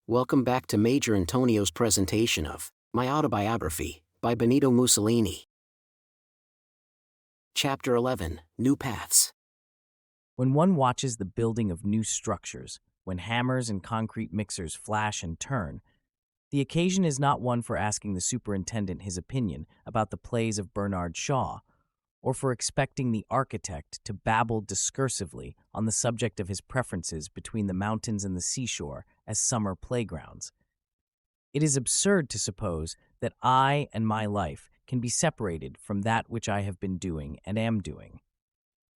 Welcome back to Major Intonio's presentation of My Autobiography by Benito Mussolini. Chapter 11, New Paths. When one watches the building of new structures, when hammers and concrete mixers flash and turn, the occasion is not one for asking the superintendent his opinion about the plays of Bernard Shaw, or for expecting the architect to babble discursively on the subject of his preferences between the mountains and the seashore as summer playgrounds. It is absurd to suppose that I and my life can be separated from that which I have been doing and am doing.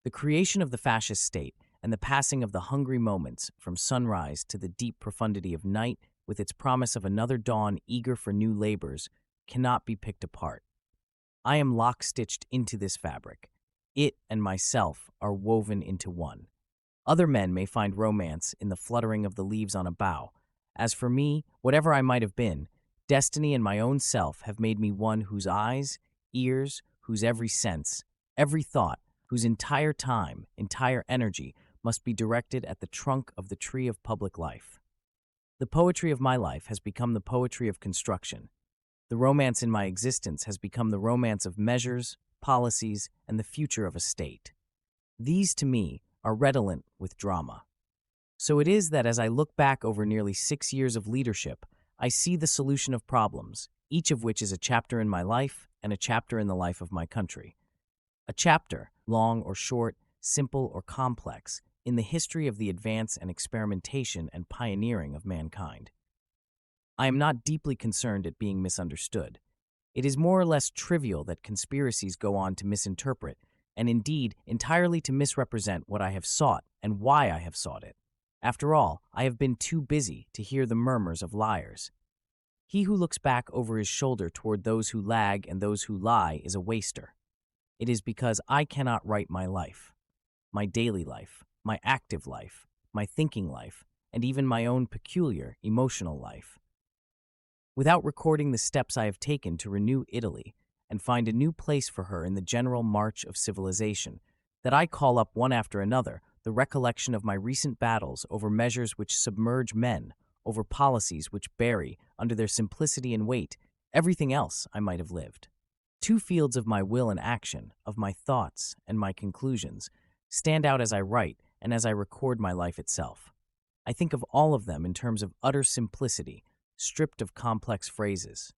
The creation of the fascist state and the passing of the hungry moments from sunrise to the deep profundity of night with its promise of another dawn eager for new labors cannot be picked apart. I am lock-stitched into this fabric. It and myself are woven into one. Other men may find romance in the fluttering of the leaves on a bough. As for me, whatever I might have been, destiny and my own self have made me one whose eyes, ears, whose every sense, every thought, whose entire time, entire energy must be directed at the trunk of the tree of public life. The poetry of my life has become the poetry of construction. The romance in my existence has become the romance of measures, policies, and the future of a state. These, to me, are redolent with drama. So it is that as I look back over nearly 6 years of leadership, I see the solution of problems, each of which is a chapter in my life and a chapter in the life of my country. A chapter, long or short, simple or complex, in the history of the advance and experimentation and pioneering of mankind. I am not deeply concerned at being misunderstood. It is more or less trivial that conspiracies go on to misinterpret, and indeed entirely to misrepresent what I have sought and why I have sought it. After all, I have been too busy to hear the murmurs of liars. He who looks back over his shoulder toward those who lag and those who lie is a waster. It is because I cannot write my life, my daily life, my active life, my thinking life, and even my own peculiar emotional life, without recording the steps I have taken to renew Italy and find a new place for her in the general march of civilization, that I call up one after another the recollection of my recent battles over measures which submerge men, over policies which bury, under their simplicity and weight, everything else I might have lived. 2 fields of my will and action, of my thoughts and my conclusions, stand out as I write and as I record my life itself. I think of all of them in terms of utter simplicity, stripped of complex phrases.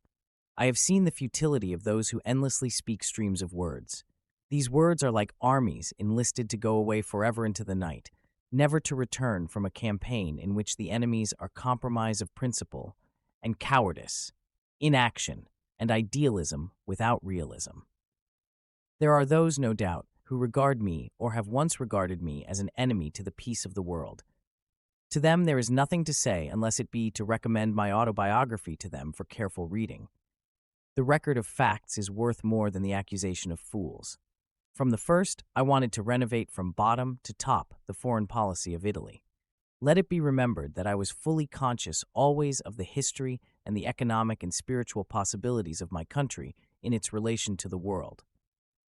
I have seen the futility of those who endlessly speak streams of words. These words are like armies enlisted to go away forever into the night, never to return from a campaign in which the enemies are compromise of principle and cowardice, inaction, and idealism without realism. There are those, no doubt, who regard me or have once regarded me as an enemy to the peace of the world. To them there is nothing to say unless it be to recommend my autobiography to them for careful reading. The record of facts is worth more than the accusation of fools. From the first, I wanted to renovate from bottom to top the foreign policy of Italy. Let it be remembered that I was fully conscious always of the history and the economic and spiritual possibilities of my country in its relation to the world.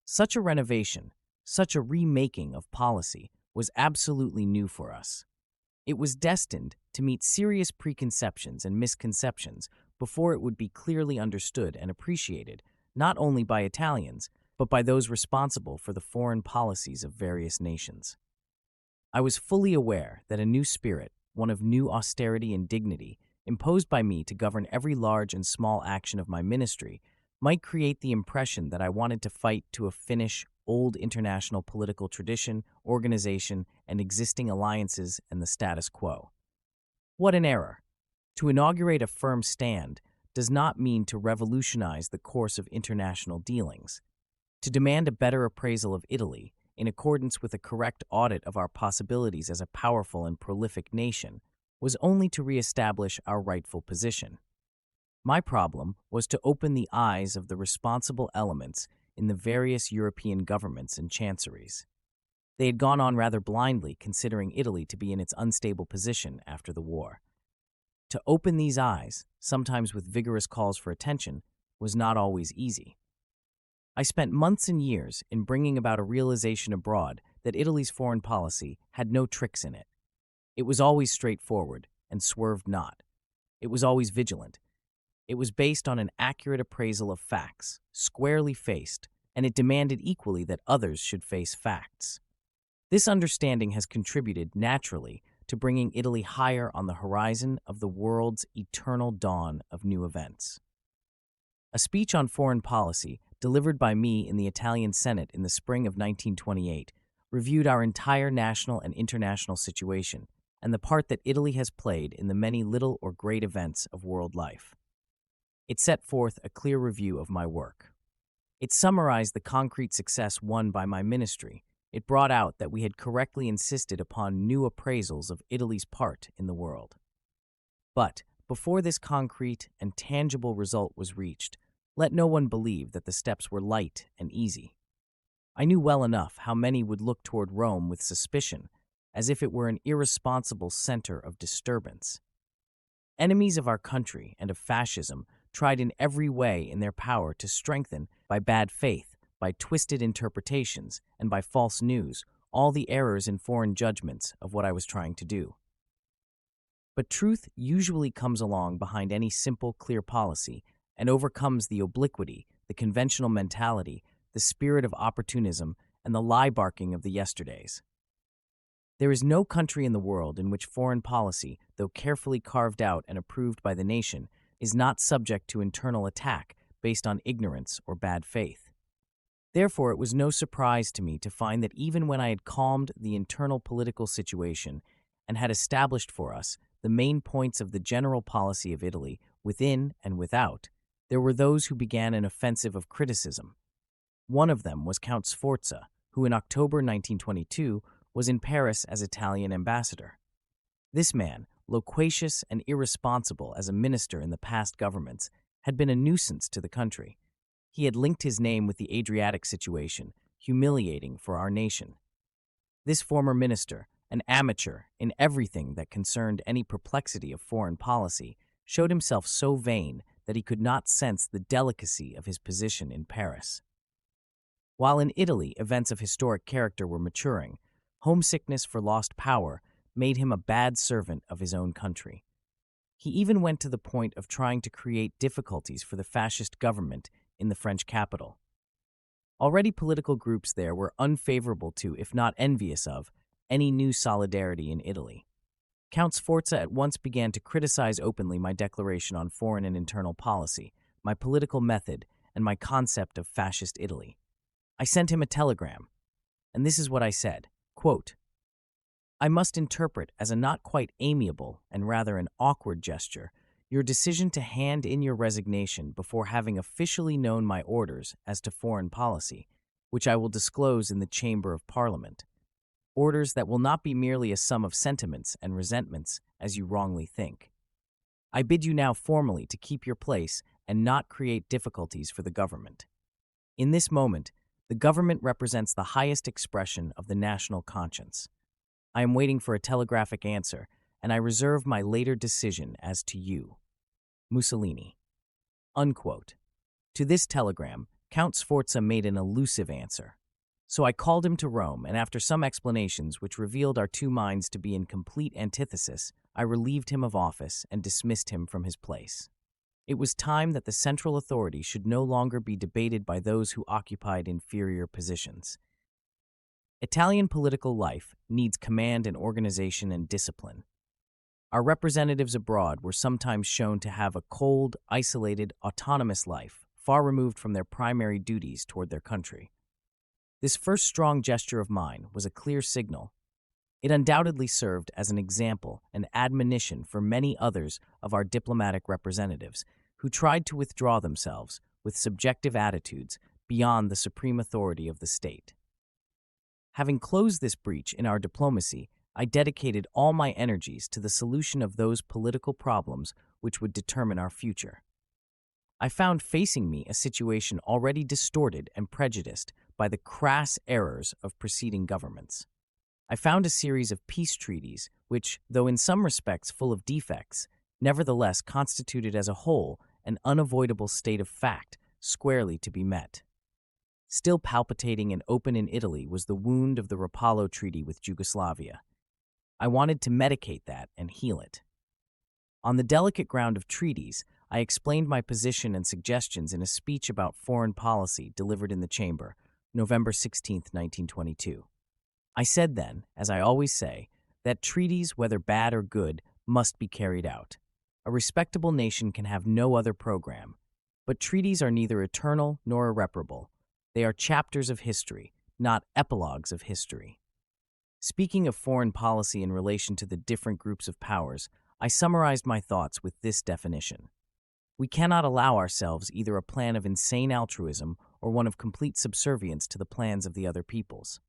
Such a renovation, such a remaking of policy, was absolutely new for us. It was destined to meet serious preconceptions and misconceptions before it would be clearly understood and appreciated, not only by Italians, but by those responsible for the foreign policies of various nations. I was fully aware that a new spirit, one of new austerity and dignity, imposed by me to govern every large and small action of my ministry, might create the impression that I wanted to fight to a finish old international political tradition, organization, and existing alliances and the status quo. What an error! To inaugurate a firm stand does not mean to revolutionize the course of international dealings. To demand a better appraisal of Italy, in accordance with a correct audit of our possibilities as a powerful and prolific nation, was only to reestablish our rightful position. My problem was to open the eyes of the responsible elements in the various European governments and chanceries. They had gone on rather blindly, considering Italy to be in its unstable position after the war. To open these eyes, sometimes with vigorous calls for attention, was not always easy. I spent months and years in bringing about a realization abroad that Italy's foreign policy had no tricks in it. It was always straightforward and swerved not. It was always vigilant. It was based on an accurate appraisal of facts, squarely faced, and it demanded equally that others should face facts. This understanding has contributed, naturally, to bringing Italy higher on the horizon of the world's eternal dawn of new events. A speech on foreign policy, delivered by me in the Italian Senate in the spring of 1928, reviewed our entire national and international situation and the part that Italy has played in the many little or great events of world life. It set forth a clear review of my work. It summarized the concrete success won by my ministry. It brought out that we had correctly insisted upon new appraisals of Italy's part in the world. But before this concrete and tangible result was reached, let no one believe that the steps were light and easy. I knew well enough how many would look toward Rome with suspicion, as if it were an irresponsible center of disturbance. Enemies of our country and of fascism tried in every way in their power to strengthen, by bad faith, by twisted interpretations, and by false news, all the errors in foreign judgments of what I was trying to do. But truth usually comes along behind any simple, clear policy and overcomes the obliquity, the conventional mentality, the spirit of opportunism, and the lie-barking of the yesterdays. There is no country in the world in which foreign policy, though carefully carved out and approved by the nation, is not subject to internal attack based on ignorance or bad faith. Therefore, it was no surprise to me to find that even when I had calmed the internal political situation and had established for us the main points of the general policy of Italy, within and without, there were those who began an offensive of criticism. One of them was Count Sforza, who in October 1922 was in Paris as Italian ambassador. This man, loquacious and irresponsible as a minister in the past governments, had been a nuisance to the country. He had linked his name with the Adriatic situation, humiliating for our nation. This former minister, an amateur in everything that concerned any perplexity of foreign policy, showed himself so vain that he could not sense the delicacy of his position in Paris. While in Italy events of historic character were maturing, homesickness for lost power made him a bad servant of his own country. He even went to the point of trying to create difficulties for the fascist government in the French capital. Already political groups there were unfavorable to, if not envious of, any new solidarity in Italy. Count Sforza at once began to criticize openly my declaration on foreign and internal policy, my political method, and my concept of fascist Italy. I sent him a telegram, and this is what I said, quote, "I must interpret as a not quite amiable and rather an awkward gesture your decision to hand in your resignation before having officially known my orders as to foreign policy, which I will disclose in the Chamber of Parliament. Orders that will not be merely a sum of sentiments and resentments, as you wrongly think. I bid you now formally to keep your place and not create difficulties for the government. In this moment, the government represents the highest expression of the national conscience. I am waiting for a telegraphic answer, and I reserve my later decision as to you. Mussolini." Unquote. To this telegram, Count Sforza made an elusive answer. So I called him to Rome, and after some explanations which revealed our two minds to be in complete antithesis, I relieved him of office and dismissed him from his place. It was time that the central authority should no longer be debated by those who occupied inferior positions. Italian political life needs command and organization and discipline. Our representatives abroad were sometimes shown to have a cold, isolated, autonomous life, far removed from their primary duties toward their country. This first strong gesture of mine was a clear signal. It undoubtedly served as an example and admonition for many others of our diplomatic representatives who tried to withdraw themselves with subjective attitudes beyond the supreme authority of the state. Having closed this breach in our diplomacy, I dedicated all my energies to the solution of those political problems which would determine our future. I found facing me a situation already distorted and prejudiced by the crass errors of preceding governments. I found a series of peace treaties which, though in some respects full of defects, nevertheless constituted as a whole an unavoidable state of fact squarely to be met. Still palpitating and open in Italy was the wound of the Rapallo Treaty with Yugoslavia. I wanted to medicate that and heal it. On the delicate ground of treaties, I explained my position and suggestions in a speech about foreign policy delivered in the chamber, November 16, 1922. I said then, as I always say, that treaties, whether bad or good, must be carried out. A respectable nation can have no other program. But treaties are neither eternal nor irreparable. They are chapters of history, not epilogues of history. Speaking of foreign policy in relation to the different groups of powers, I summarized my thoughts with this definition. We cannot allow ourselves either a plan of insane altruism or one of complete subservience to the plans of the other peoples.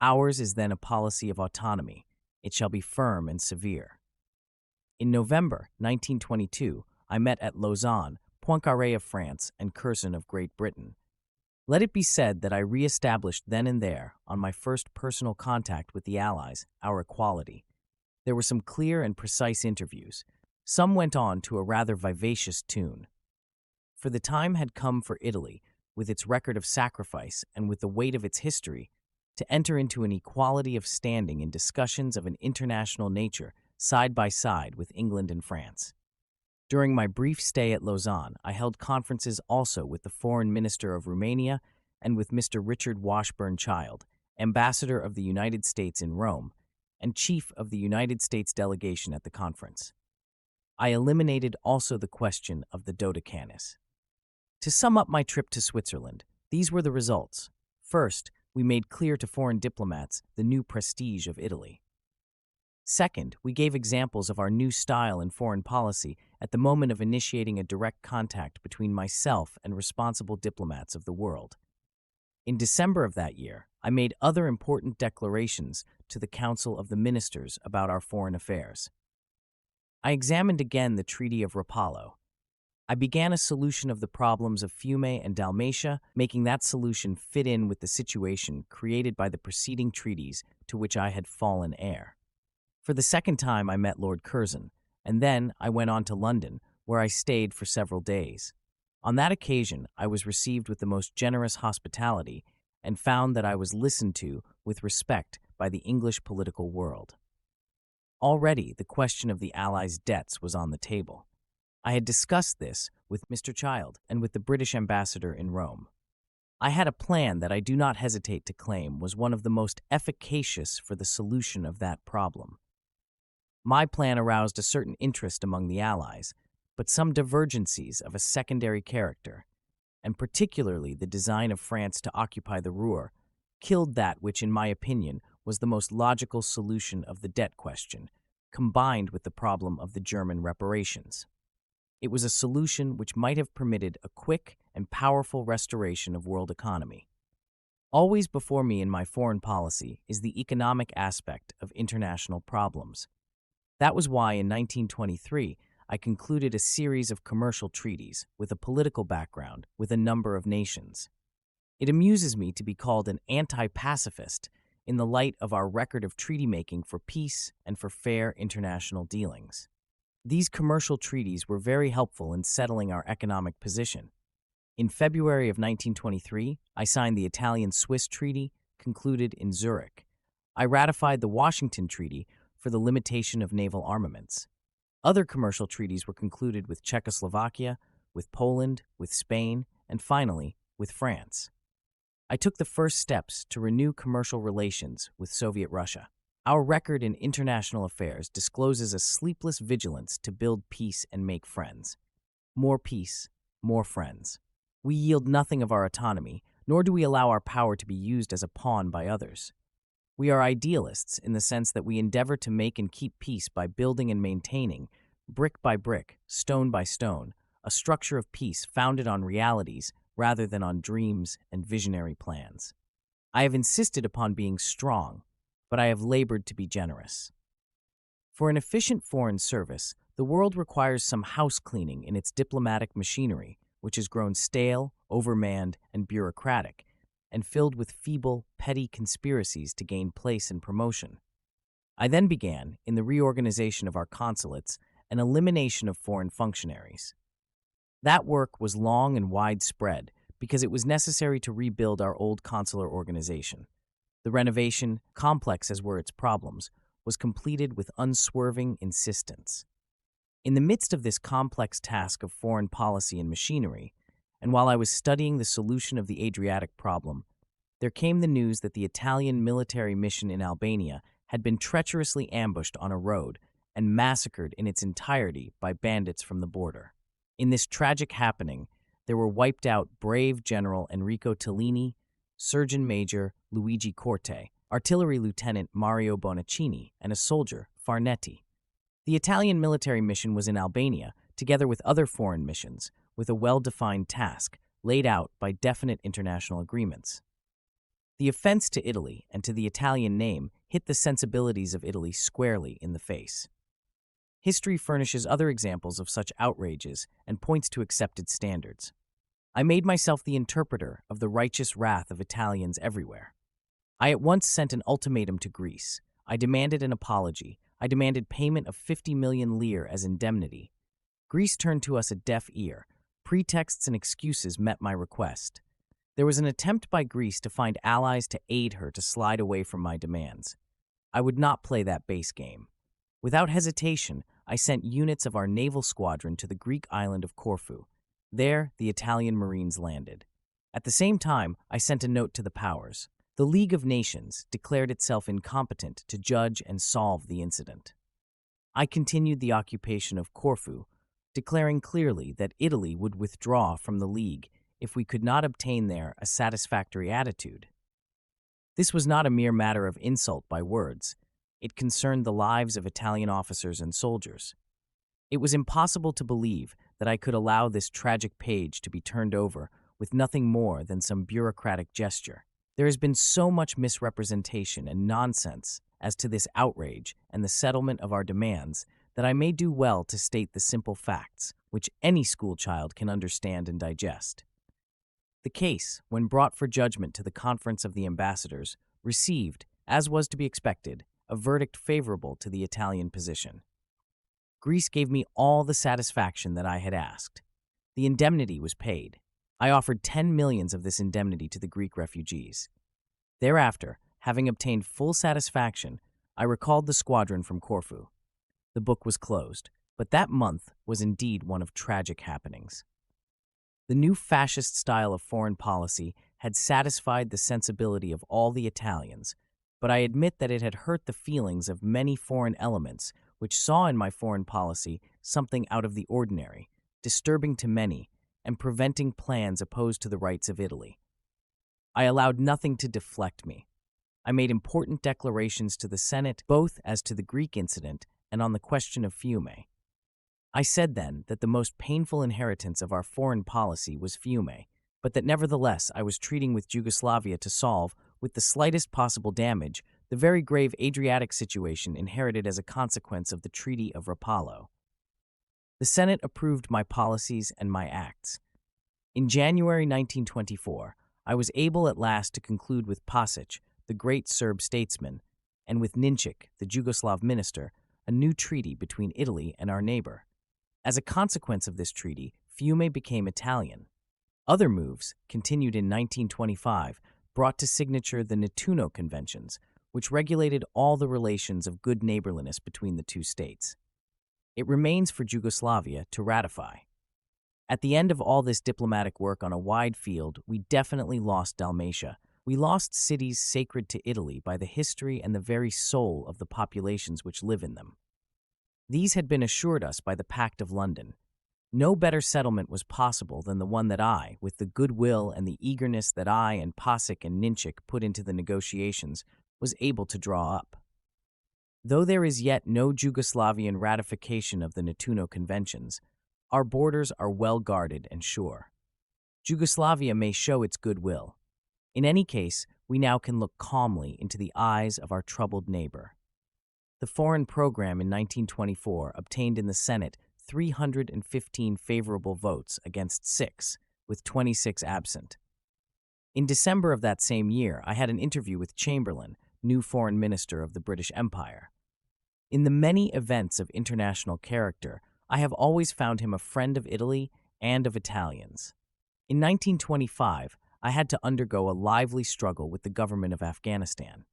Ours is then a policy of autonomy. It shall be firm and severe. In November 1922, I met at Lausanne, Poincaré of France, and Curzon of Great Britain. Let it be said that I re-established then and there, on my first personal contact with the Allies, our equality. There were some clear and precise interviews. Some went on to a rather vivacious tune. For the time had come for Italy, with its record of sacrifice and with the weight of its history, to enter into an equality of standing in discussions of an international nature side by side with England and France. During my brief stay at Lausanne, I held conferences also with the Foreign Minister of Romania and with Mr. Richard Washburn Child, Ambassador of the United States in Rome, and Chief of the United States delegation at the conference. I eliminated also the question of the Dodecanus. To sum up my trip to Switzerland, these were the results. First, we made clear to foreign diplomats the new prestige of Italy. Second, we gave examples of our new style in foreign policy at the moment of initiating a direct contact between myself and responsible diplomats of the world. In December of that year, I made other important declarations to the Council of the Ministers about our foreign affairs. I examined again the Treaty of Rapallo. I began a solution of the problems of Fiume and Dalmatia, making that solution fit in with the situation created by the preceding treaties to which I had fallen heir. For the second time, I met Lord Curzon, and then I went on to London, where I stayed for several days. On that occasion, I was received with the most generous hospitality and found that I was listened to with respect by the English political world. Already, the question of the Allies' debts was on the table. I had discussed this with Mr. Child and with the British ambassador in Rome. I had a plan that I do not hesitate to claim was one of the most efficacious for the solution of that problem. My plan aroused a certain interest among the Allies, but some divergencies of a secondary character, and particularly the design of France to occupy the Ruhr, killed that which, in my opinion, was the most logical solution of the debt question, combined with the problem of the German reparations. It was a solution which might have permitted a quick and powerful restoration of world economy. Always before me in my foreign policy is the economic aspect of international problems. That was why in 1923 I concluded a series of commercial treaties with a political background with a number of nations. It amuses me to be called an anti-pacifist in the light of our record of treaty-making for peace and for fair international dealings. These commercial treaties were very helpful in settling our economic position. In February of 1923, I signed the Italian-Swiss Treaty, concluded in Zurich. I ratified the Washington Treaty for the limitation of naval armaments. Other commercial treaties were concluded with Czechoslovakia, with Poland, with Spain, and finally, with France. I took the first steps to renew commercial relations with Soviet Russia. Our record in international affairs discloses a sleepless vigilance to build peace and make friends. More peace, more friends. We yield nothing of our autonomy, nor do we allow our power to be used as a pawn by others. We are idealists in the sense that we endeavor to make and keep peace by building and maintaining, brick by brick, stone by stone, a structure of peace founded on realities rather than on dreams and visionary plans. I have insisted upon being strong, but I have labored to be generous. For an efficient foreign service, the world requires some house cleaning in its diplomatic machinery, which has grown stale, overmanned, and bureaucratic, and filled with feeble, petty conspiracies to gain place and promotion. I then began, in the reorganization of our consulates, an elimination of foreign functionaries. That work was long and widespread because it was necessary to rebuild our old consular organization. The renovation, complex as were its problems, was completed with unswerving insistence. In the midst of this complex task of foreign policy and machinery, and while I was studying the solution of the Adriatic problem, there came the news that the Italian military mission in Albania had been treacherously ambushed on a road and massacred in its entirety by bandits from the border. In this tragic happening, there were wiped out brave General Enrico Tellini, Surgeon Major Luigi Corte, Artillery Lieutenant Mario Bonaccini, and a soldier, Farnetti. The Italian military mission was in Albania, together with other foreign missions, with a well-defined task, laid out by definite international agreements. The offense to Italy and to the Italian name hit the sensibilities of Italy squarely in the face. History furnishes other examples of such outrages and points to accepted standards. I made myself the interpreter of the righteous wrath of Italians everywhere. I at once sent an ultimatum to Greece. I demanded an apology. I demanded payment of 50 million lire as indemnity. Greece turned to us a deaf ear. Pretexts and excuses met my request. There was an attempt by Greece to find allies to aid her to slide away from my demands. I would not play that base game. Without hesitation, I sent units of our naval squadron to the Greek island of Corfu. There, the Italian Marines landed. At the same time, I sent a note to the powers. The League of Nations declared itself incompetent to judge and solve the incident. I continued the occupation of Corfu, declaring clearly that Italy would withdraw from the League if we could not obtain there a satisfactory attitude. This was not a mere matter of insult by words. It concerned the lives of Italian officers and soldiers. It was impossible to believe that I could allow this tragic page to be turned over with nothing more than some bureaucratic gesture. There has been so much misrepresentation and nonsense as to this outrage and the settlement of our demands that I may do well to state the simple facts, which any schoolchild can understand and digest. The case, when brought for judgment to the Conference of the Ambassadors, received, as was to be expected, a verdict favorable to the Italian position. Greece gave me all the satisfaction that I had asked. The indemnity was paid. I offered 10 millions of this indemnity to the Greek refugees. Thereafter, having obtained full satisfaction, I recalled the squadron from Corfu. The book was closed, but that month was indeed one of tragic happenings. The new fascist style of foreign policy had satisfied the sensibility of all the Italians, but I admit that it had hurt the feelings of many foreign elements which saw in my foreign policy something out of the ordinary, disturbing to many, and preventing plans opposed to the rights of Italy. I allowed nothing to deflect me. I made important declarations to the Senate both as to the Greek incident and on the question of Fiume. I said then that the most painful inheritance of our foreign policy was Fiume, but that nevertheless I was treating with Yugoslavia to solve, with the slightest possible damage, the very grave Adriatic situation inherited as a consequence of the Treaty of Rapallo. The Senate approved my policies and my acts. In January 1924, I was able at last to conclude with Pasic, the great Serb statesman, and with Ninčić, the Yugoslav minister, a new treaty between Italy and our neighbor. As a consequence of this treaty, Fiume became Italian. Other moves, continued in 1925, brought to signature the Nettuno Conventions, which regulated all the relations of good neighborliness between the two states. It remains for Yugoslavia to ratify. At the end of all this diplomatic work on a wide field, we definitely lost Dalmatia. We lost cities sacred to Italy by the history and the very soul of the populations which live in them. These had been assured us by the Pact of London. No better settlement was possible than the one that I, with the goodwill and the eagerness that I and Pasic and Ninčić put into the negotiations, was able to draw up. Though there is yet no Yugoslavian ratification of the Nettuno Conventions, our borders are well guarded and sure. Yugoslavia may show its goodwill. In any case, we now can look calmly into the eyes of our troubled neighbor. The foreign program in 1924 obtained in the Senate 315 favorable votes against 6, with 26 absent. In December of that same year, I had an interview with Chamberlain, new foreign minister of the British Empire. In the many events of international character, I have always found him a friend of Italy and of Italians. In 1925, I had to undergo a lively struggle with the government of Afghanistan.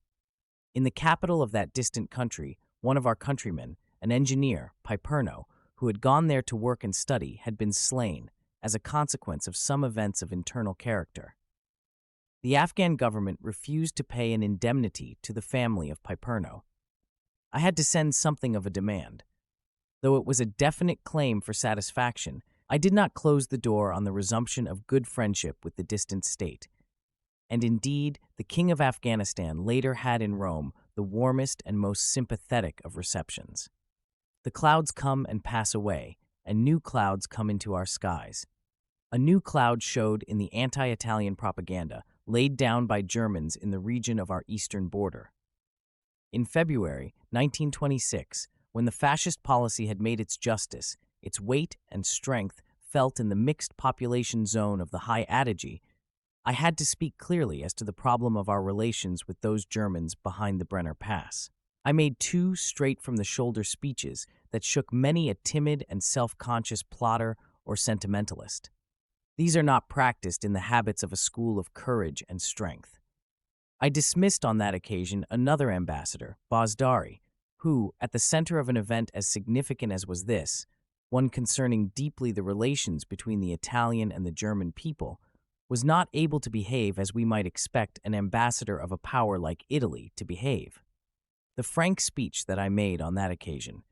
In the capital of that distant country, one of our countrymen, an engineer, Piperno, who had gone there to work and study, had been slain as a consequence of some events of internal character. The Afghan government refused to pay an indemnity to the family of Piperno. I had to send something of a demand. Though it was a definite claim for satisfaction, I did not close the door on the resumption of good friendship with the distant state. And indeed, the King of Afghanistan later had in Rome the warmest and most sympathetic of receptions. The clouds come and pass away, and new clouds come into our skies. A new cloud showed in the anti-Italian propaganda laid down by Germans in the region of our eastern border. In February 1926, when the fascist policy had made its justice, its weight and strength felt in the mixed population zone of the High Adige, I had to speak clearly as to the problem of our relations with those Germans behind the Brenner Pass. I made 2 straight-from-the-shoulder speeches that shook many a timid and self-conscious plotter or sentimentalist. These are not practiced in the habits of a school of courage and strength. I dismissed on that occasion another ambassador, Bosdari, who, at the center of an event as significant as was this, one concerning deeply the relations between the Italian and the German people, was not able to behave as we might expect an ambassador of a power like Italy to behave. The frank speech that I made on that occasion,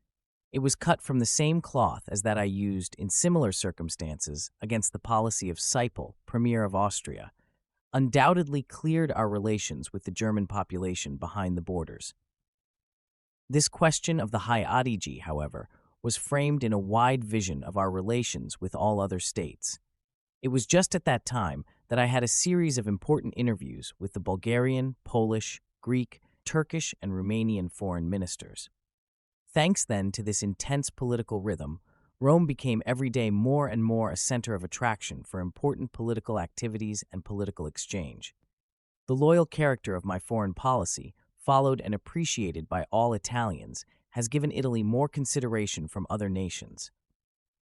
it was cut from the same cloth as that I used in similar circumstances against the policy of Seipel, Premier of Austria, undoubtedly cleared our relations with the German population behind the borders. This question of the High Adige, however, was framed in a wide vision of our relations with all other states. It was just at that time that I had a series of important interviews with the Bulgarian, Polish, Greek, Turkish, and Romanian foreign ministers. Thanks then to this intense political rhythm, Rome became every day more and more a center of attraction for important political activities and political exchange. The loyal character of my foreign policy, followed and appreciated by all Italians, has given Italy more consideration from other nations.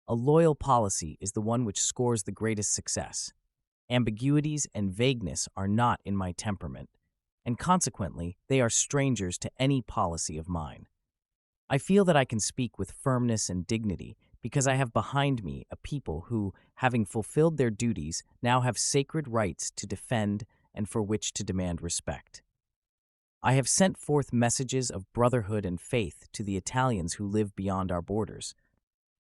A loyal policy is the one which scores the greatest success. Ambiguities and vagueness are not in my temperament, and consequently they are strangers to any policy of mine. I feel that I can speak with firmness and dignity because I have behind me a people who, having fulfilled their duties, now have sacred rights to defend and for which to demand respect. I have sent forth messages of brotherhood and faith to the Italians who live beyond our borders.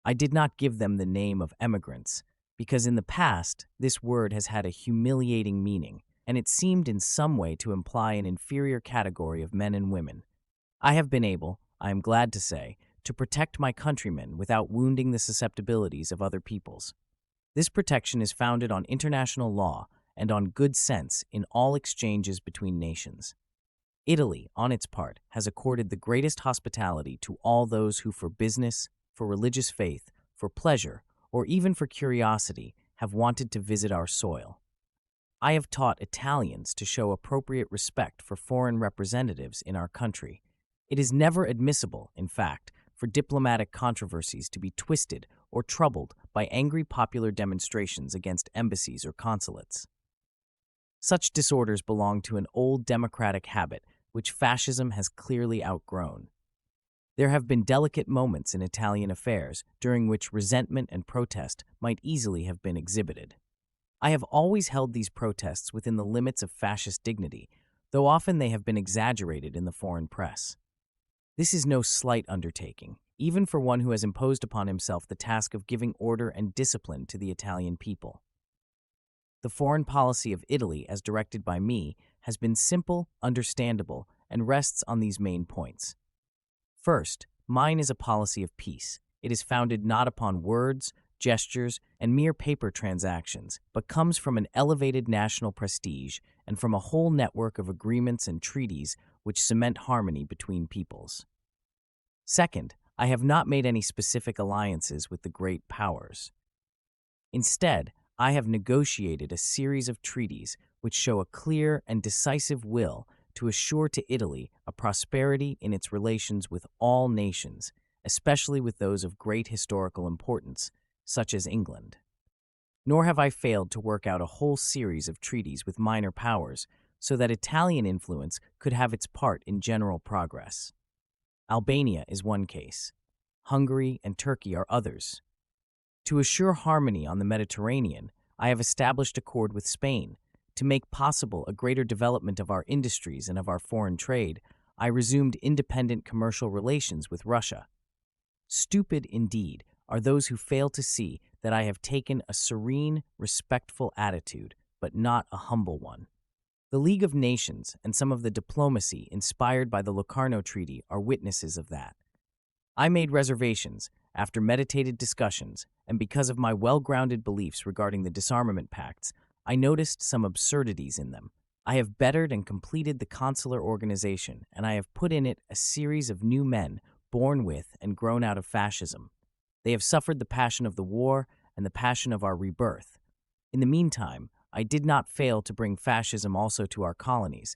I did not give them the name of emigrants, because in the past this word has had a humiliating meaning, and it seemed in some way to imply an inferior category of men and women. I have been able, I am glad to say, to protect my countrymen without wounding the susceptibilities of other peoples. This protection is founded on international law and on good sense in all exchanges between nations. Italy, on its part, has accorded the greatest hospitality to all those who for business, for religious faith, for pleasure, or even for curiosity, have wanted to visit our soil. I have taught Italians to show appropriate respect for foreign representatives in our country. It is never admissible, in fact, for diplomatic controversies to be twisted or troubled by angry popular demonstrations against embassies or consulates. Such disorders belong to an old democratic habit which fascism has clearly outgrown. There have been delicate moments in Italian affairs during which resentment and protest might easily have been exhibited. I have always held these protests within the limits of fascist dignity, though often they have been exaggerated in the foreign press. This is no slight undertaking, even for one who has imposed upon himself the task of giving order and discipline to the Italian people. The foreign policy of Italy, as directed by me, has been simple, understandable, and rests on these main points. First, mine is a policy of peace. It is founded not upon words, gestures, and mere paper transactions, but comes from an elevated national prestige and from a whole network of agreements and treaties which cement harmony between peoples. Second, I have not made any specific alliances with the great powers. Instead, I have negotiated a series of treaties which show a clear and decisive will to assure to Italy a prosperity in its relations with all nations, especially with those of great historical importance, such as England. Nor have I failed to work out a whole series of treaties with minor powers so that Italian influence could have its part in general progress. Albania is one case. Hungary, and Turkey are others. To assure harmony on the Mediterranean, I have established accord with Spain. To make possible a greater development of our industries and of our foreign trade, I resumed independent commercial relations with Russia. Stupid, indeed, are those who fail to see that I have taken a serene, respectful attitude, but not a humble one. The League of Nations and some of the diplomacy inspired by the Locarno Treaty are witnesses of that. I made reservations, after meditated discussions, and because of my well-grounded beliefs regarding the disarmament pacts, I noticed some absurdities in them. I have bettered and completed the consular organization, and I have put in it a series of new men born with and grown out of fascism. They have suffered the passion of the war and the passion of our rebirth. In the meantime, I did not fail to bring fascism also to our colonies.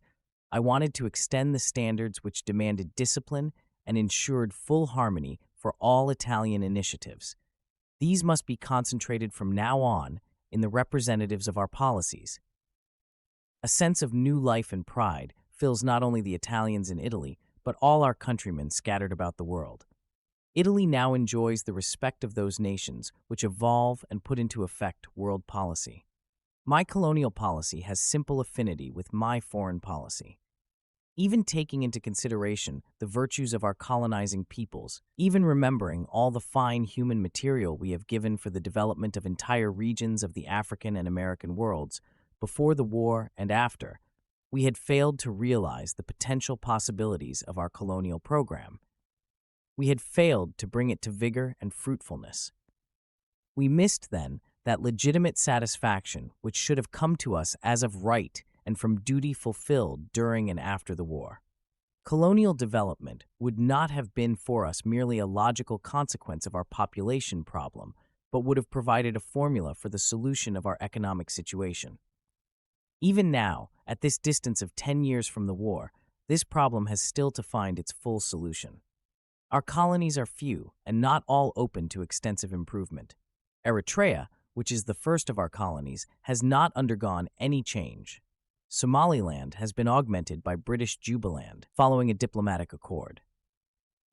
I wanted to extend the standards which demanded discipline and ensured full harmony for all Italian initiatives. These must be concentrated from now on in the representatives of our policies. A sense of new life and pride fills not only the Italians in Italy, but all our countrymen scattered about the world. Italy now enjoys the respect of those nations which evolve and put into effect world policy. My colonial policy has simple affinity with my foreign policy. Even taking into consideration the virtues of our colonizing peoples, even remembering all the fine human material we have given for the development of entire regions of the African and American worlds, before the war and after, we had failed to realize the potential possibilities of our colonial program. We had failed to bring it to vigor and fruitfulness. We missed, then, that legitimate satisfaction which should have come to us as of right and from duty fulfilled during and after the war. Colonial development would not have been for us merely a logical consequence of our population problem, but would have provided a formula for the solution of our economic situation. Even now, at this distance of 10 years from the war, this problem has still to find its full solution. Our colonies are few and not all open to extensive improvement. Eritrea, which is the first of our colonies, has not undergone any change. Somaliland has been augmented by British Jubaland, following a diplomatic accord.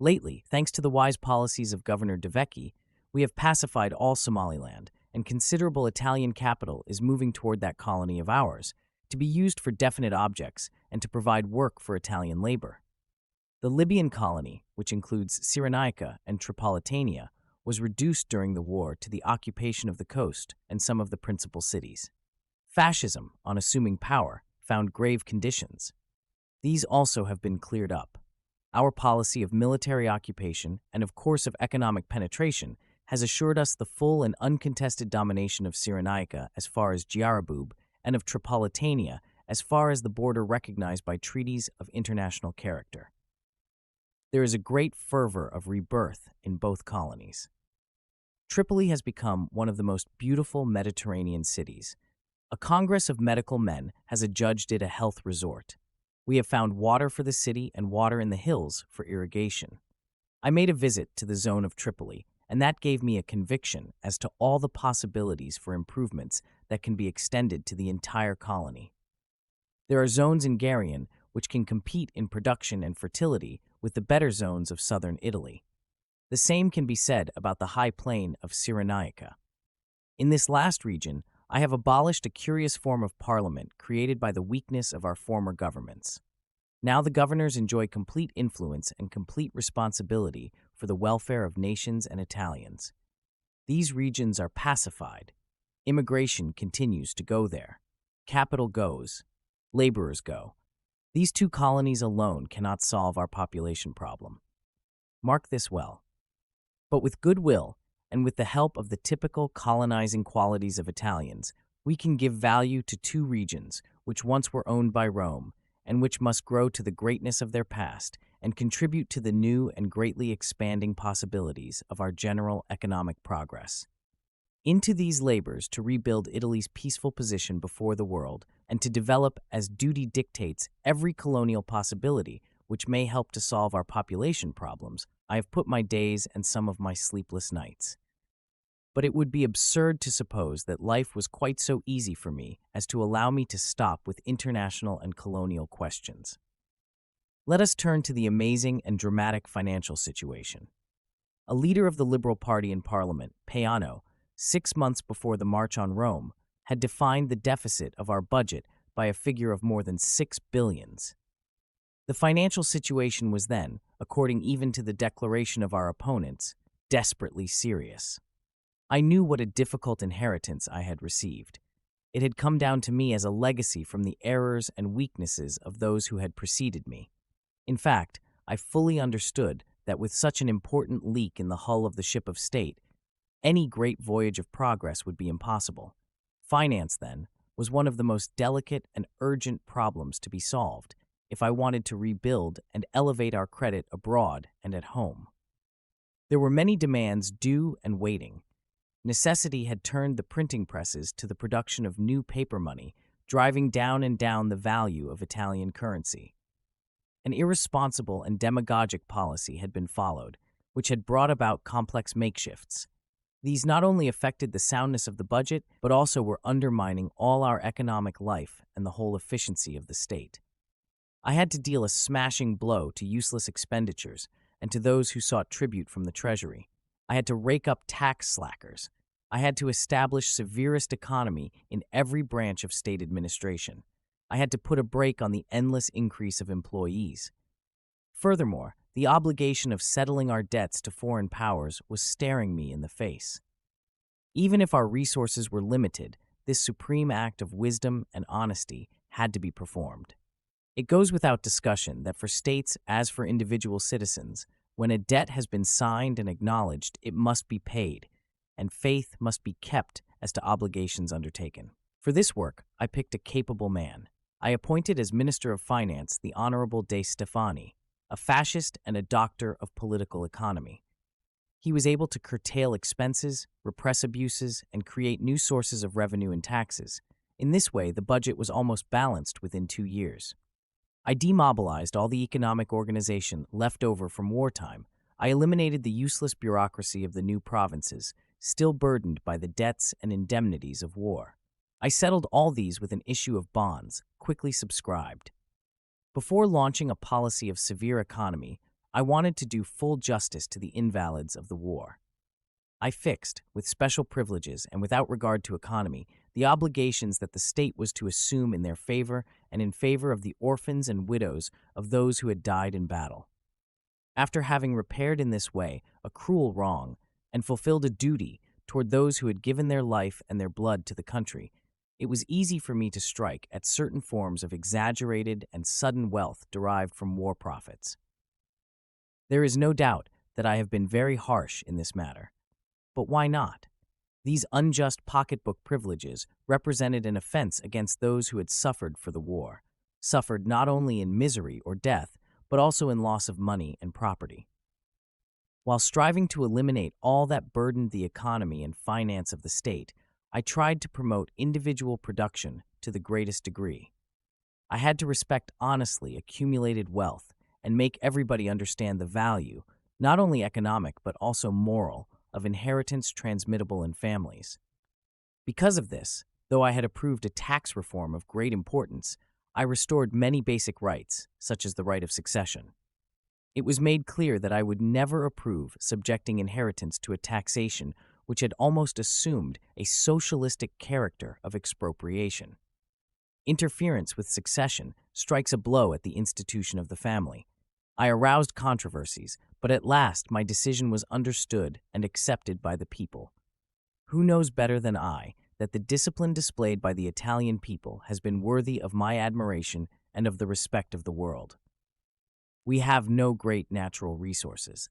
Lately, thanks to the wise policies of Governor De Vecchi, we have pacified all Somaliland, and considerable Italian capital is moving toward that colony of ours, to be used for definite objects and to provide work for Italian labor. The Libyan colony, which includes Cyrenaica and Tripolitania, was reduced during the war to the occupation of the coast and some of the principal cities. Fascism, on assuming power, found grave conditions. These also have been cleared up. Our policy of military occupation and of course of economic penetration has assured us the full and uncontested domination of Cyrenaica as far as Djaraboub and of Tripolitania as far as the border recognized by treaties of international character. There is a great fervor of rebirth in both colonies. Tripoli has become one of the most beautiful Mediterranean cities. A congress of medical men has adjudged it a health resort. We have found water for the city and water in the hills for irrigation. I made a visit to the zone of Tripoli, and that gave me a conviction as to all the possibilities for improvements that can be extended to the entire colony. There are zones in Garion which can compete in production and fertility with the better zones of southern Italy. The same can be said about the high plain of Cyrenaica. In this last region, I have abolished a curious form of parliament created by the weakness of our former governments. Now the governors enjoy complete influence and complete responsibility for the welfare of nations and Italians. These regions are pacified. Immigration continues to go there. Capital goes. Laborers go. These two colonies alone cannot solve our population problem. Mark this well. But with goodwill, and with the help of the typical colonizing qualities of Italians, we can give value to two regions which once were owned by Rome, and which must grow to the greatness of their past and contribute to the new and greatly expanding possibilities of our general economic progress. Into these labors to rebuild Italy's peaceful position before the world and to develop, as duty dictates, every colonial possibility which may help to solve our population problems, I have put my days and some of my sleepless nights. But it would be absurd to suppose that life was quite so easy for me as to allow me to stop with international and colonial questions. Let us turn to the amazing and dramatic financial situation. A leader of the Liberal Party in Parliament, Peano, 6 months before the March on Rome, had defined the deficit of our budget by a figure of more than 6 billions. The financial situation was then, according even to the declaration of our opponents, desperately serious. I knew what a difficult inheritance I had received. It had come down to me as a legacy from the errors and weaknesses of those who had preceded me. In fact, I fully understood that with such an important leak in the hull of the ship of state, any great voyage of progress would be impossible. Finance, then, was one of the most delicate and urgent problems to be solved if I wanted to rebuild and elevate our credit abroad and at home. There were many demands due and waiting. Necessity had turned the printing presses to the production of new paper money, driving down and down the value of Italian currency. An irresponsible and demagogic policy had been followed, which had brought about complex makeshifts. These not only affected the soundness of the budget, but also were undermining all our economic life and the whole efficiency of the state. I had to deal a smashing blow to useless expenditures and to those who sought tribute from the treasury. I had to rake up tax slackers. I had to establish severest economy in every branch of state administration. I had to put a brake on the endless increase of employees. Furthermore, the obligation of settling our debts to foreign powers was staring me in the face. Even if our resources were limited, this supreme act of wisdom and honesty had to be performed. It goes without discussion that for states, as for individual citizens, when a debt has been signed and acknowledged, it must be paid, and faith must be kept as to obligations undertaken. For this work, I picked a capable man. I appointed as Minister of Finance the Honorable De Stefani, a fascist and a doctor of political economy. He was able to curtail expenses, repress abuses, and create new sources of revenue and taxes. In this way, the budget was almost balanced within 2 years. I demobilized all the economic organization left over from wartime. I eliminated the useless bureaucracy of the new provinces, still burdened by the debts and indemnities of war. I settled all these with an issue of bonds, quickly subscribed. Before launching a policy of severe economy, I wanted to do full justice to the invalids of the war. I fixed, with special privileges and without regard to economy, the obligations that the state was to assume in their favor and in favor of the orphans and widows of those who had died in battle. After having repaired in this way a cruel wrong and fulfilled a duty toward those who had given their life and their blood to the country, it was easy for me to strike at certain forms of exaggerated and sudden wealth derived from war profits. There is no doubt that I have been very harsh in this matter. But why not? These unjust pocketbook privileges represented an offense against those who had suffered for the war, suffered not only in misery or death, but also in loss of money and property. While striving to eliminate all that burdened the economy and finance of the state, I tried to promote individual production to the greatest degree. I had to respect honestly accumulated wealth and make everybody understand the value, not only economic but also moral, of inheritance transmittable in families. Because of this, though I had approved a tax reform of great importance, I restored many basic rights, such as the right of succession. It was made clear that I would never approve subjecting inheritance to a taxation which had almost assumed a socialistic character of expropriation. Interference with succession strikes a blow at the institution of the family. I aroused controversies, but at last my decision was understood and accepted by the people. Who knows better than I that the discipline displayed by the Italian people has been worthy of my admiration and of the respect of the world? We have no great natural resources.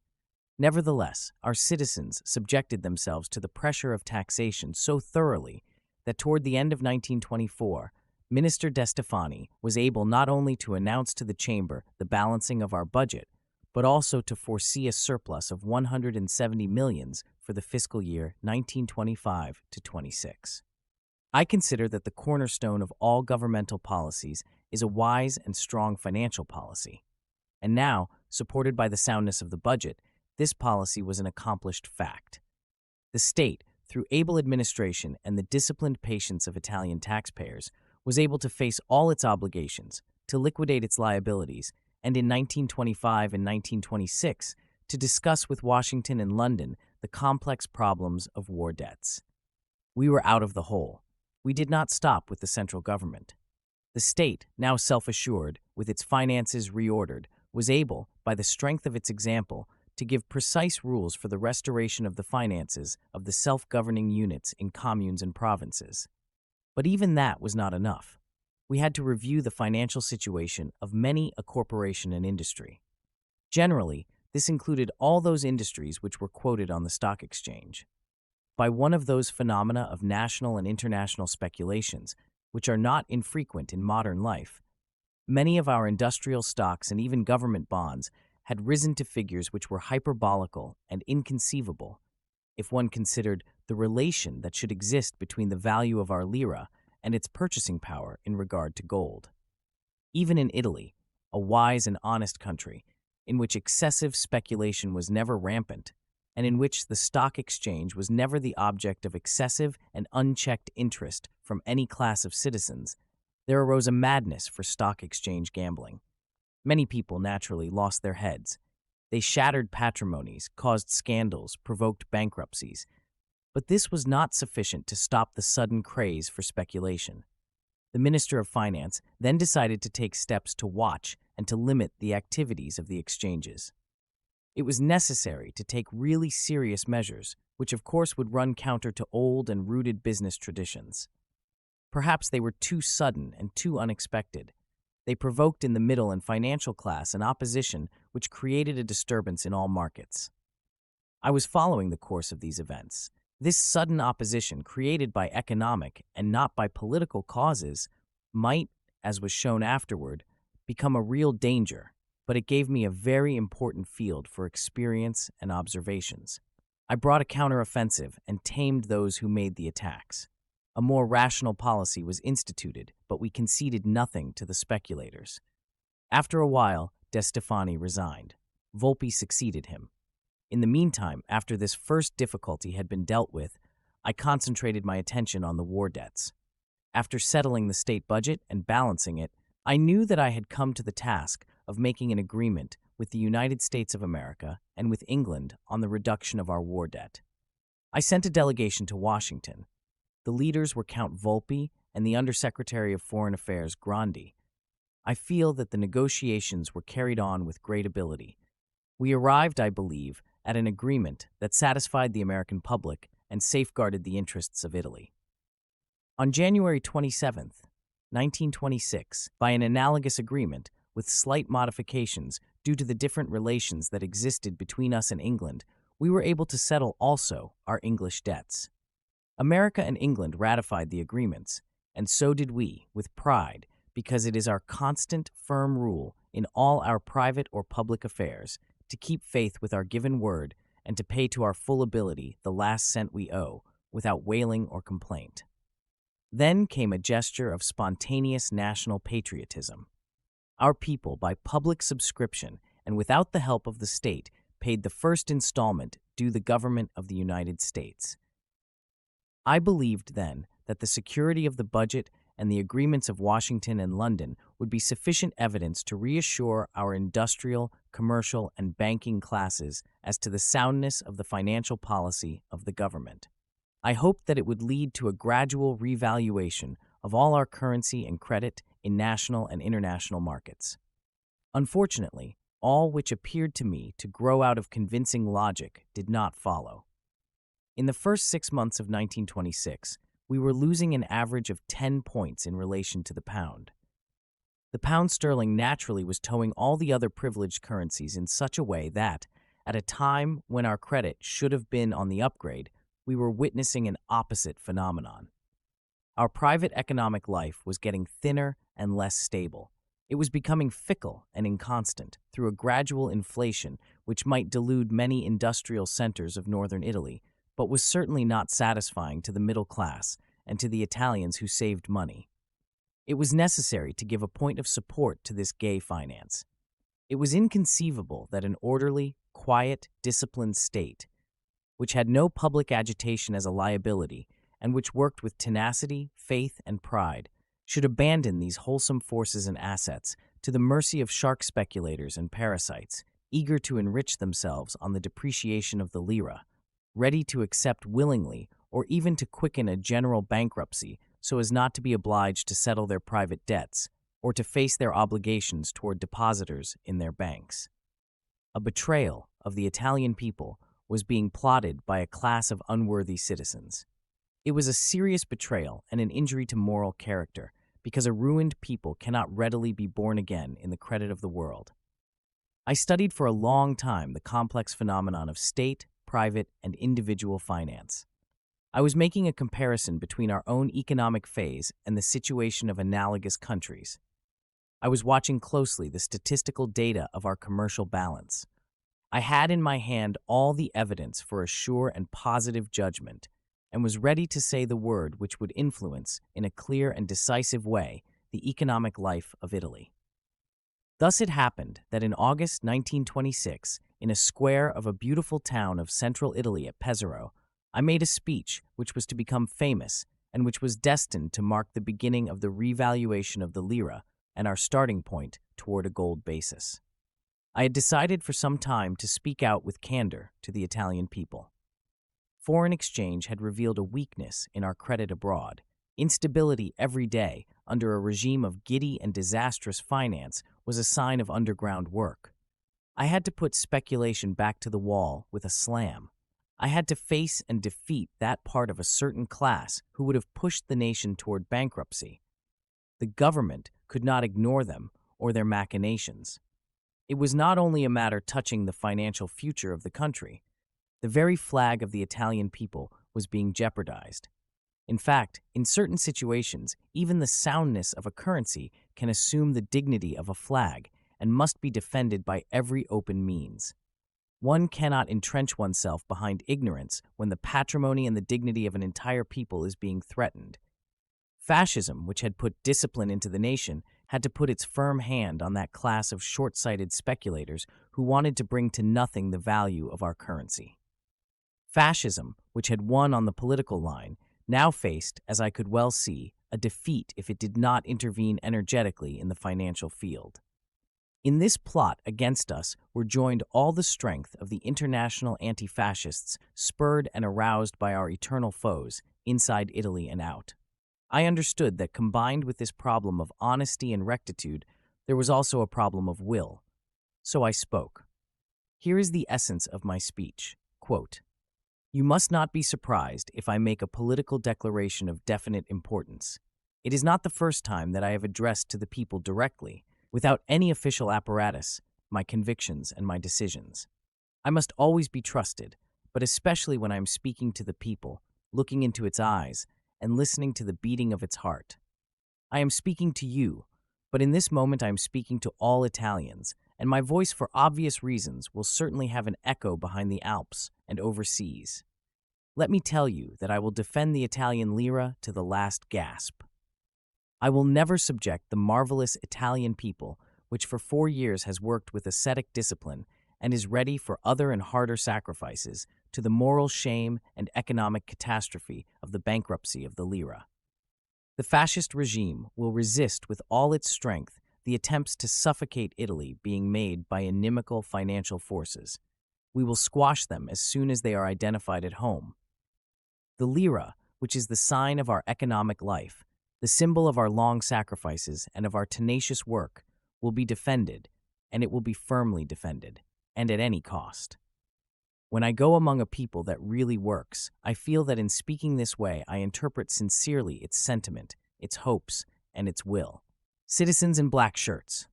Nevertheless, our citizens subjected themselves to the pressure of taxation so thoroughly that toward the end of 1924, Minister De Stefani was able not only to announce to the Chamber the balancing of our budget, but also to foresee a surplus of 170 millions for the fiscal year 1925 to 26. I consider that the cornerstone of all governmental policies is a wise and strong financial policy. And now, supported by the soundness of the budget, this policy was an accomplished fact. The state, through able administration and the disciplined patience of Italian taxpayers, was able to face all its obligations, to liquidate its liabilities, and in 1925 and 1926 to discuss with Washington and London the complex problems of war debts. We were out of the hole. We did not stop with the central government. The state, now self-assured, with its finances reordered, was able, by the strength of its example, to give precise rules for the restoration of the finances of the self-governing units in communes and provinces. But even that was not enough. We had to review the financial situation of many a corporation and industry. Generally, this included all those industries which were quoted on the stock exchange. By one of those phenomena of national and international speculations, which are not infrequent in modern life, many of our industrial stocks and even government bonds had risen to figures which were hyperbolical and inconceivable if one considered the relation that should exist between the value of our lira and its purchasing power in regard to gold. Even in Italy, a wise and honest country, in which excessive speculation was never rampant, and in which the stock exchange was never the object of excessive and unchecked interest from any class of citizens, there arose a madness for stock exchange gambling. Many people naturally lost their heads. They shattered patrimonies, caused scandals, provoked bankruptcies. But this was not sufficient to stop the sudden craze for speculation. The Minister of Finance then decided to take steps to watch and to limit the activities of the exchanges. It was necessary to take really serious measures, which of course would run counter to old and rooted business traditions. Perhaps they were too sudden and too unexpected. They provoked in the middle and financial class an opposition which created a disturbance in all markets. I was following the course of these events. This sudden opposition, created by economic and not by political causes, might, as was shown afterward, become a real danger, but it gave me a very important field for experience and observations. I brought a counteroffensive and tamed those who made the attacks. A more rational policy was instituted, but we conceded nothing to the speculators. After a while, De Stefani resigned. Volpi succeeded him. In the meantime, after this first difficulty had been dealt with, I concentrated my attention on the war debts. After settling the state budget and balancing it, I knew that I had come to the task of making an agreement with the United States of America and with England on the reduction of our war debt. I sent a delegation to Washington. The leaders were Count Volpi and the Undersecretary of Foreign Affairs, Grandi. I feel that the negotiations were carried on with great ability. We arrived, I believe, at an agreement that satisfied the American public and safeguarded the interests of Italy. On January 27, 1926, by an analogous agreement, with slight modifications due to the different relations that existed between us and England, we were able to settle also our English debts. America and England ratified the agreements, and so did we, with pride, because it is our constant, firm rule in all our private or public affairs to keep faith with our given word and to pay to our full ability the last cent we owe, without wailing or complaint. Then came a gesture of spontaneous national patriotism. Our people, by public subscription and without the help of the state, paid the first installment due the government of the United States. I believed then that the security of the budget and the agreements of Washington and London would be sufficient evidence to reassure our industrial, commercial, and banking classes as to the soundness of the financial policy of the government. I hoped that it would lead to a gradual revaluation of all our currency and credit in national and international markets. Unfortunately, all which appeared to me to grow out of convincing logic did not follow. In the first 6 months of 1926, we were losing an average of 10 points in relation to the pound. The pound sterling naturally was towing all the other privileged currencies in such a way that, at a time when our credit should have been on the upgrade, we were witnessing an opposite phenomenon. Our private economic life was getting thinner and less stable. It was becoming fickle and inconstant through a gradual inflation which might delude many industrial centers of northern Italy, but was certainly not satisfying to the middle class and to the Italians who saved money. It was necessary to give a point of support to this gay finance. It was inconceivable that an orderly, quiet, disciplined state, which had no public agitation as a liability and which worked with tenacity, faith, and pride, should abandon these wholesome forces and assets to the mercy of shark speculators and parasites, eager to enrich themselves on the depreciation of the lira, ready to accept willingly or even to quicken a general bankruptcy so as not to be obliged to settle their private debts or to face their obligations toward depositors in their banks. A betrayal of the Italian people was being plotted by a class of unworthy citizens. It was a serious betrayal and an injury to moral character, because a ruined people cannot readily be born again in the credit of the world. I studied for a long time the complex phenomenon of state, private, and individual finance. I was making a comparison between our own economic phase and the situation of analogous countries. I was watching closely the statistical data of our commercial balance. I had in my hand all the evidence for a sure and positive judgment, and was ready to say the word which would influence, in a clear and decisive way, the economic life of Italy. Thus it happened that in August 1926, in a square of a beautiful town of central Italy at Pesaro, I made a speech which was to become famous and which was destined to mark the beginning of the revaluation of the lira and our starting point toward a gold basis. I had decided for some time to speak out with candor to the Italian people. Foreign exchange had revealed a weakness in our credit abroad. Instability every day under a regime of giddy and disastrous finance was a sign of underground work. I had to put speculation back to the wall with a slam. I had to face and defeat that part of a certain class who would have pushed the nation toward bankruptcy. The government could not ignore them or their machinations. It was not only a matter touching the financial future of the country. The very flag of the Italian people was being jeopardized. In fact, in certain situations, even the soundness of a currency can assume the dignity of a flag and must be defended by every open means. One cannot entrench oneself behind ignorance when the patrimony and the dignity of an entire people is being threatened. Fascism, which had put discipline into the nation, had to put its firm hand on that class of short-sighted speculators who wanted to bring to nothing the value of our currency. Fascism, which had won on the political line, now faced, as I could well see, a defeat if it did not intervene energetically in the financial field. In this plot against us were joined all the strength of the international anti-fascists, spurred and aroused by our eternal foes, inside Italy and out. I understood that combined with this problem of honesty and rectitude, there was also a problem of will. So I spoke. Here is the essence of my speech. Quote, "You must not be surprised if I make a political declaration of definite importance. It is not the first time that I have addressed to the people directly, without any official apparatus, my convictions and my decisions. I must always be trusted, but especially when I am speaking to the people, looking into its eyes, and listening to the beating of its heart. I am speaking to you, but in this moment I am speaking to all Italians, and my voice for obvious reasons will certainly have an echo behind the Alps and overseas. Let me tell you that I will defend the Italian lira to the last gasp. I will never subject the marvelous Italian people, which for 4 years has worked with ascetic discipline and is ready for other and harder sacrifices, to the moral shame and economic catastrophe of the bankruptcy of the lira. The fascist regime will resist with all its strength the attempts to suffocate Italy being made by inimical financial forces. We will squash them as soon as they are identified at home. The lira, which is the sign of our economic life, the symbol of our long sacrifices and of our tenacious work, will be defended, and it will be firmly defended, and at any cost. When I go among a people that really works, I feel that in speaking this way I interpret sincerely its sentiment, its hopes, and its will. Citizens in black shirts,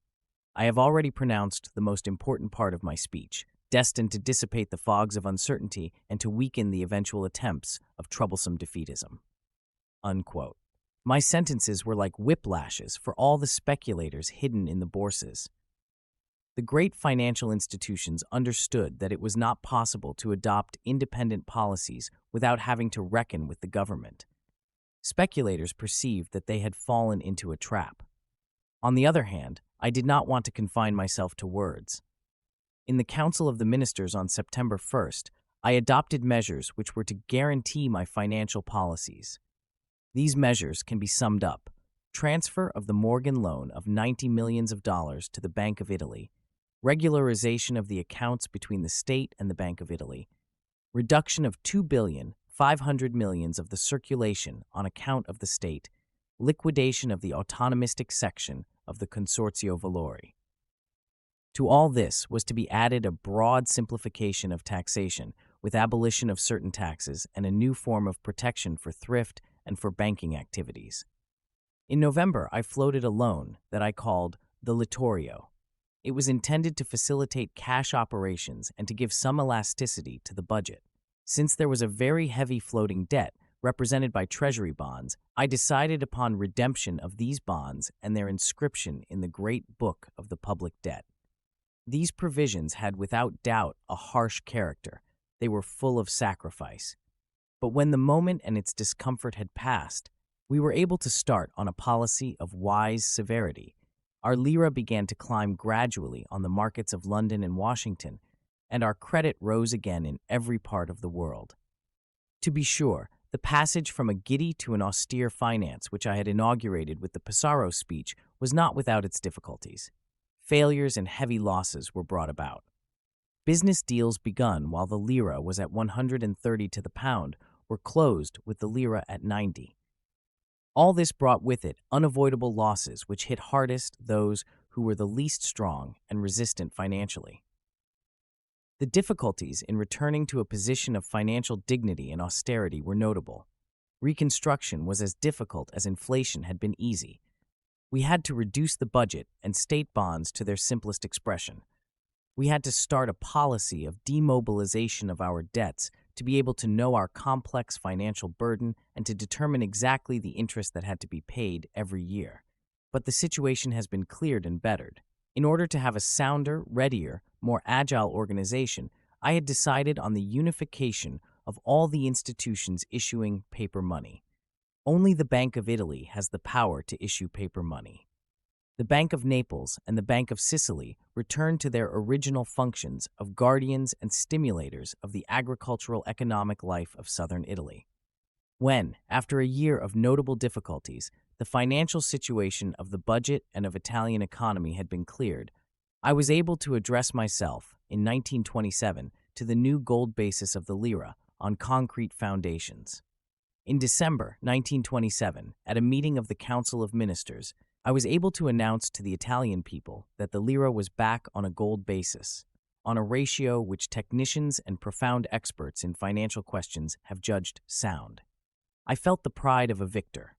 I have already pronounced the most important part of my speech, destined to dissipate the fogs of uncertainty and to weaken the eventual attempts of troublesome defeatism." Unquote. My sentences were like whiplashes for all the speculators hidden in the bourses. The great financial institutions understood that it was not possible to adopt independent policies without having to reckon with the government. Speculators perceived that they had fallen into a trap. On the other hand, I did not want to confine myself to words. In the Council of the Ministers on September 1st, I adopted measures which were to guarantee my financial policies. These measures can be summed up: transfer of the Morgan loan of $90 million to the Bank of Italy, regularization of the accounts between the state and the Bank of Italy, reduction of 2,500,000,000 of the circulation on account of the state, liquidation of the autonomistic section of the Consorzio Valori. To all this was to be added a broad simplification of taxation, with abolition of certain taxes and a new form of protection for thrift and for banking activities. In November, I floated a loan that I called the Littorio. It was intended to facilitate cash operations and to give some elasticity to the budget. Since there was a very heavy floating debt represented by treasury bonds, I decided upon redemption of these bonds and their inscription in the great book of the public debt. These provisions had without doubt a harsh character. They were full of sacrifice. But when the moment and its discomfort had passed, we were able to start on a policy of wise severity. Our lira began to climb gradually on the markets of London and Washington, and our credit rose again in every part of the world. To be sure, the passage from a giddy to an austere finance which I had inaugurated with the Pissarro speech was not without its difficulties. Failures and heavy losses were brought about. Business deals begun while the lira was at 130 to the pound were closed with the lira at 90. All this brought with it unavoidable losses which hit hardest those who were the least strong and resistant financially. The difficulties in returning to a position of financial dignity and austerity were notable. Reconstruction was as difficult as inflation had been easy. We had to reduce the budget and state bonds to their simplest expression. We had to start a policy of demobilization of our debts to be able to know our complex financial burden and to determine exactly the interest that had to be paid every year. But the situation has been cleared and bettered. In order to have a sounder, readier, more agile organization, I had decided on the unification of all the institutions issuing paper money. Only the Bank of Italy has the power to issue paper money. The Bank of Naples and the Bank of Sicily returned to their original functions of guardians and stimulators of the agricultural economic life of southern Italy. When, after a year of notable difficulties, the financial situation of the budget and of Italian economy had been cleared, I was able to address myself, in 1927, to the new gold basis of the lira on concrete foundations. In December 1927, at a meeting of the Council of Ministers, I was able to announce to the Italian people that the lira was back on a gold basis, on a ratio which technicians and profound experts in financial questions have judged sound. I felt the pride of a victor.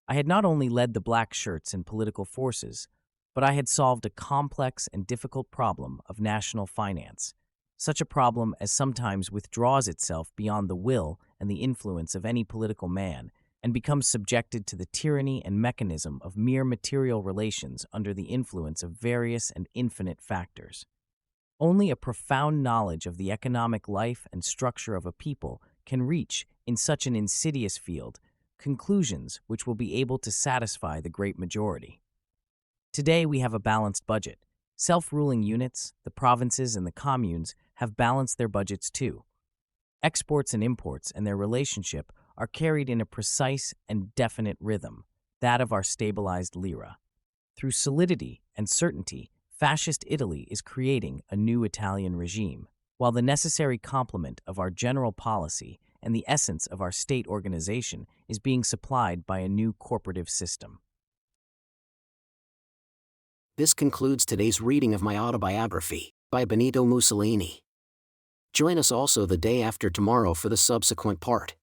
I had not only led the black shirts and political forces, but I had solved a complex and difficult problem of national finance, such a problem as sometimes withdraws itself beyond the will and the influence of any political man and becomes subjected to the tyranny and mechanism of mere material relations under the influence of various and infinite factors. Only a profound knowledge of the economic life and structure of a people can reach, in such an insidious field, conclusions which will be able to satisfy the great majority. Today we have a balanced budget. Self-ruling units, the provinces and the communes, have balanced their budgets too. Exports and imports and their relationship are carried in a precise and definite rhythm, that of our stabilized lira. Through solidity and certainty, Fascist Italy is creating a new Italian regime, while the necessary complement of our general policy and the essence of our state organization is being supplied by a new corporative system. This concludes today's reading of my autobiography, by Benito Mussolini. Join us also the day after tomorrow for the subsequent part.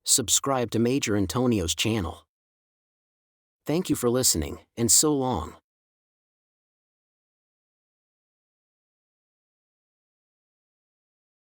Subscribe to Major Intonio's channel. Thank you for listening, and so long.